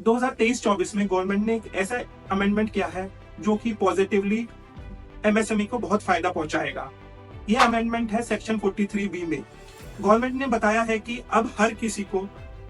2023-24 में गवर्नमेंट ने एक ऐसा अमेंडमेंट किया है जो कि पॉजिटिवली एमएसएमई को बहुत फायदा पहुंचाएगा। ये अमेंडमेंट है सेक्शन 43B में। गवर्नमेंट ने बताया है कि अब हर किसी को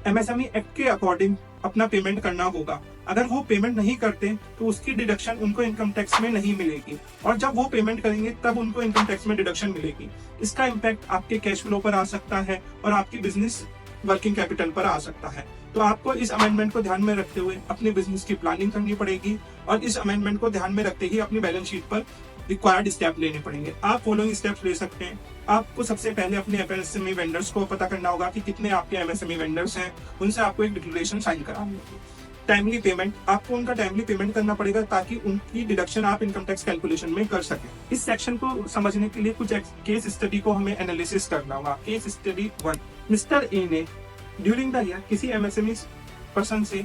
एमएसएमई एक्ट के अकॉर्डिंग अपना पेमेंट करना होगा। अगर वो पेमेंट नहीं करते तो उसकी डिडक्शन उनको इनकम टैक्स में नहीं मिलेगी, और जब वो पेमेंट करेंगे तब उनको इनकम टैक्स में डिडक्शन मिलेगी। इसका इम्पैक्ट आपके कैश फ्लो पर आ सकता है और आपकी बिजनेस वर्किंग कैपिटल पर आ सकता है। तो आपको इस अमेंडमेंट को ध्यान में रखते हुए अपने बिजनेस की प्लानिंग करनी पड़ेगी, और इस अमेंडमेंट को ध्यान में रखते ही अपनी बैलेंस शीट पर रिक्वायर्ड स्टेप लेने पड़ेंगे। आप फॉलोइंग स्टेप्स ले सकते हैं। आपको सबसे पहले अपने एमएसएमई वेंडर्स को पता करना होगा कि कितने आपके एमएसएमई वेंडर्स हैं, उनसे आपको एक डिक्लेरेशन साइन करानी होगी। टाइमली पेमेंट, आपको उनका टाइमली पेमेंट करना पड़ेगा ताकि उनकी डिडक्शन आप इनकम टैक्स कैलकुलेशन में कर सकें। इस सेक्शन को समझने के लिए कुछ केस स्टडी को हमें एनालिसिस करना होगा। केस स्टडी 1, मिस्टर ए ने ड्यूरिंग द ईयर किसी एमएसएमई पर्सन से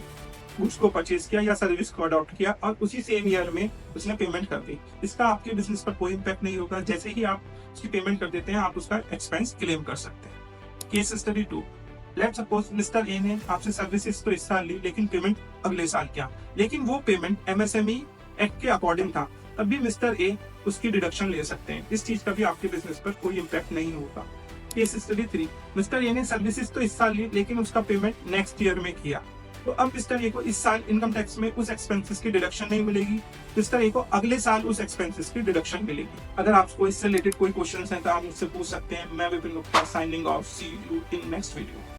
गुड्स को परचेज किया या सर्विस को अडॉप्ट किया और उसी सेम ईयर में उसने पेमेंट कर दी। इसका आपके बिजनेस पर कोई इम्पैक्ट नहीं होगा। जैसे ही आप उसकी पेमेंट कर देते हैं आप उसका एक्सपेंस क्लेम कर सकते हैं। Case study 2, let's suppose mister A ने आपसे सर्विसेज तो इस साल ली लेकिन पेमेंट अगले साल किया, लेकिन वो पेमेंट एमएसएमई एक्ट के अकॉर्डिंग था, तब भी मिस्टर ए उसकी डिडक्शन ले सकते हैं। इस चीज का भी आपके बिजनेस पर कोई इम्पैक्ट नहीं होगा। केस स्टडी 3, मिस्टर ए ने सर्विसेज तो इस साल ली लेकिन उसका पेमेंट नेक्स्ट ईयर में किया, तो अब मिस्टर ए को इस साल इनकम टैक्स में उस एक्सपेंसेस की डिडक्शन नहीं मिलेगी। मिस्टर ए को अगले साल उस एक्सपेंसेस की डिडक्शन मिलेगी। अगर आपको इससे रिलेटेड कोई क्वेश्चंस हैं तो आप मुझसे पूछ सकते हैं। मैं Vipin Gupta, signing off. See you in next video.